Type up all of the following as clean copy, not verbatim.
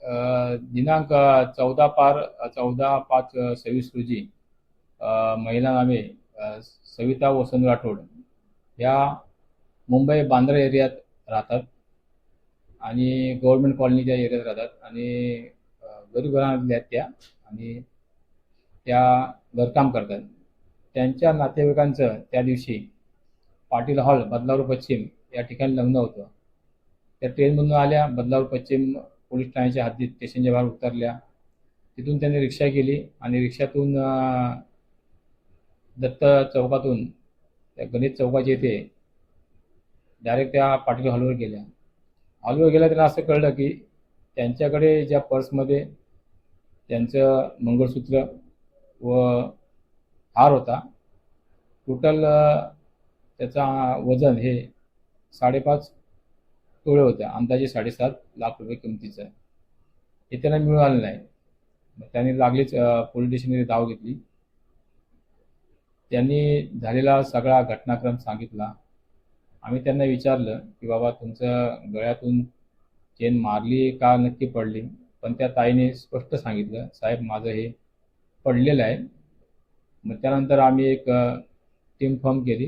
दिनांक 14/5/26 रोजी महिला नावे सविता वसंत राठोड या मुंबई बांद्रा एरियात राहतात आणि गव्हर्नमेंट कॉलनीच्या एरियात राहतात आणि गरीब घराण्यातल्या आहेत त्या आणि त्या घरकाम करतात. त्यांच्या नातेवाईकांचं त्या दिवशी पाटील हॉल बदलापूर पश्चिम या ठिकाणी लग्न होतं. त्या ट्रेनमधून आल्या, बदलापूर पश्चिम पोलीस ठाण्याच्या हद्दीत स्टेशनच्या बाहेर उतरल्या. तिथून त्यांनी रिक्षा केली आणि रिक्षातून दत्त चौकातून त्या गणेश चौकाच्या इथे डायरेक्ट त्या पाटील हॉलवर गेल्या. हॉलवर गेल्या त्यांना असं कळलं की त्यांच्याकडे ज्या पर्समध्ये त्यांचं मंगळसूत्र व हार होता, टोटल त्याचा वजन हे 5.5 तोळे होत्या, अंदाजे 7.5 लाख रुपये किमतीचं. हे त्यांना मिळालं नाही. मग त्यांनी लागलीच पोलीस स्टेशनमध्ये धाव घेतली. त्यांनी झालेला सगळा घटनाक्रम सांगितला. आम्ही त्यांना विचारलं की बाबा तुमचं गळ्यातून चेन मारली का नक्की पडली, पण त्या ताईने स्पष्ट सांगितलं साहेब माझं हे पडलेलं आहे. मग त्यानंतर आम्ही एक टीम फॉर्म केली,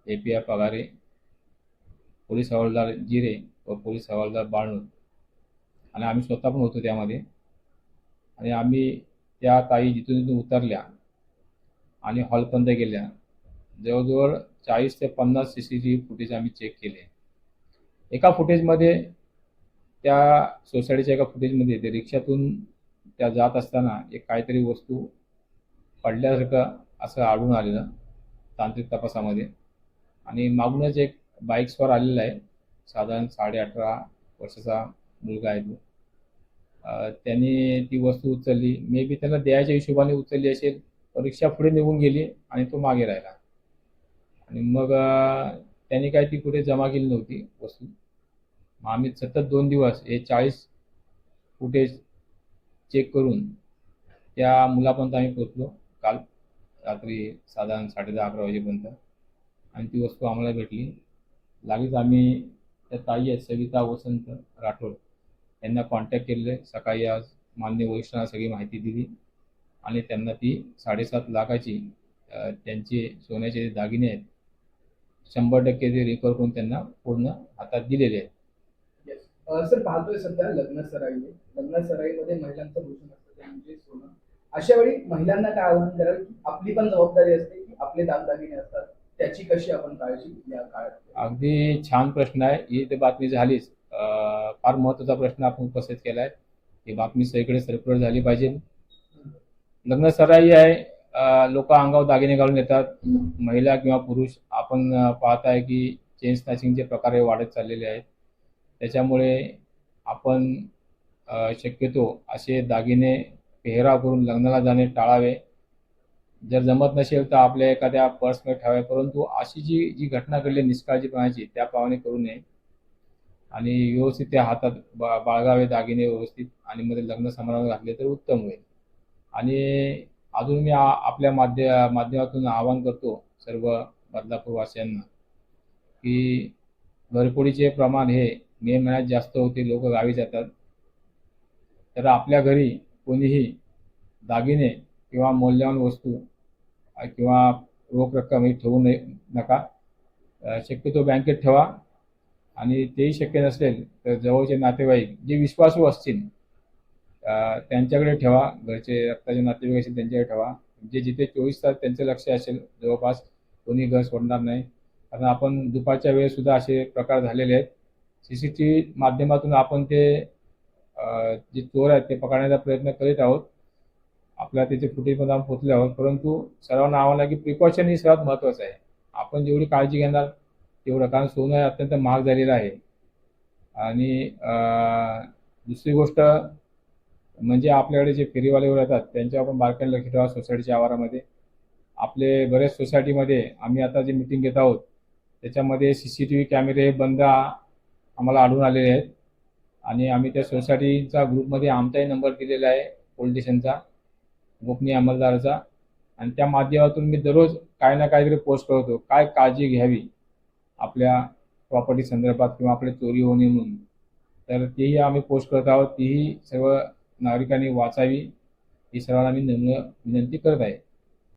API पगारे, पोलीस हवालदार जिरे व पोलीस हवालदार बाळू आणि आम्ही स्वतः पण होतो त्यामध्ये. आणि आम्ही त्या ताई जिथून तिथून उतरल्या आणि हॉलपर्यंत गेल्या. जवळजवळ 40 ते 50 CCTV फुटेज आम्ही चेक केले. एका फुटेजमध्ये त्या सोसायटीच्या एका फुटेजमध्ये ते रिक्षातून त्या जात असताना एक काहीतरी वस्तू पडल्यासारखं असं आढळून आलेलं तांत्रिक तपासामध्ये. आणि मागूनच एक बाईक्सवर आलेला आहे, साधारण 18.5 वर्षाचा मुलगा आहे तो. त्यांनी ती वस्तू उचलली, मे बी त्यांना द्यायच्या हिशोबाने उचलली असेल. रिक्षा पुढे निघून गेली आणि तो मागे राहिला. आणि मग त्यांनी काय ती कुठे जमा केली नव्हती वस्तू. मग आम्ही सतत 2 दिवस हे 40 फुटेज चेक करून त्या मुलापर्यंत आम्ही पोचलो काल रात्री साधारण 10:30-11 वाजेपर्यंत. आणि ती वस्तू आम्हाला भेटली. लागलीच आम्ही त्या ताई आहेत सविता वसंत राठोड यांना कॉन्टॅक्ट केले. सकाळी आज मान्य वरिष्ठांना सगळी माहिती दिली आणि त्यांना ती 7.5 लाखाची त्यांचे सोन्याचे दागिने आहेत 100% ते रिकवर करून त्यांना पूर्ण हातात दिलेले आहेत. सर पाहतोय सध्या लग्न सराईमध्ये महिलांचं भूषण असतं ते म्हणजे सोनं. अशा वेळी महिलांना काय आवाहन कराल की आपली पण जबाबदारी असते की आपले दागदागिने असतात, त्याची कशी आपण काळजी या काळात? अगदी छान प्रश्न आहे. ही तर बातमी झालीच. फार महत्त्वाचा प्रश्न आपण उपस्थित केला आहे. ही बातमी सगळीकडे सर्क्युलर झाली पाहिजे. लग्न सराई आहे, लोक अंगावर दागिने घालून येतात, महिला किंवा पुरुष. आपण पाहत आहे की चेन स्नॅचिंगचे प्रकार हे वाढत चाललेले आहेत. त्याच्यामुळे आपण शक्यतो असे दागिने पेहराव करून लग्नाला जाणे टाळावे. जर जमत नसेल तर आपल्या एखाद्या पर्समध्ये ठेवावे, परंतु अशी जी जी घटना घडली निष्काळजीपणाची त्याप्रमाणे करू नये आणि व्यवस्थित त्या हातात बाळगावे दागिने व्यवस्थित आणि मध्ये लग्न समारंभ घातले तर उत्तम होईल. आणि अजून मी आपल्या माध्यमातून आवाहन करतो सर्व बदलापूरवासियांना की घरफोडीचे प्रमाण हे मे महिन्यात जास्त होते, लोक गावी जातात. तर आपल्या घरी कोणीही दागिने किंवा मौल्यवान वस्तू किंवा रोख रक्कम हे ठेवू नका. शक्यतो बँकेत ठेवा आणि तेही शक्य नसेल तर जवळचे नातेवाईक जे विश्वासू असतील त्यांच्याकडे ठेवा. घरचे रक्ताचे नातेवाईक असतील त्यांच्याकडे ठेवा. जे जिथे 24 तास त्यांचं लक्ष असेल जवळपास कोणी घर सोडणार नाही. कारण आपण दुपारच्या वेळेसुद्धा असे प्रकार झालेले आहेत. CCTV माध्यमातून आपण ते जे चोर आहेत ते पकडण्याचा प्रयत्न करीत आहोत. आपल्या त्याचे फुटेजमध्ये आपण पोचले आहोत. परंतु सर्वांना आव्हान आहे की प्रिकॉशन ही सर्वात महत्त्वाचं आहे. आपण जेवढी काळजी घेणार तेवढं, कारण सोनं हे अत्यंत महाग झालेलं आहे. आणि दुसरी गोष्ट म्हणजे आपल्याकडे जे फेरीवाले येतात त्यांच्यावर आपण बारकाईने लक्ष ठेवा. सोसायटीच्या आवारामध्ये आपले बऱ्याच सोसायटीमध्ये आम्ही आता जे मीटिंग घेत आहोत त्याच्यामध्ये CCTV कॅमेरे बंद आम्हाला आढळून आलेले आहेत. आणि आम्ही त्या सोसायटीचा ग्रुपमध्ये आमचाही नंबर दिलेला आहे पोलीस स्टेशनचा, गोपनीय अंमलदाराचा. आणि त्या माध्यमातून मी दररोज काय ना काहीतरी पोस्ट करतो, काय काळजी घ्यावी आपल्या प्रॉपर्टी संदर्भात किंवा आपली चोरी होऊ नये म्हणून. तर तीही आम्ही पोस्ट करत आहोत, तीही सर्व नागरिकांनी वाचावी ही सर्वांना मी नम्र विनंती करत आहे.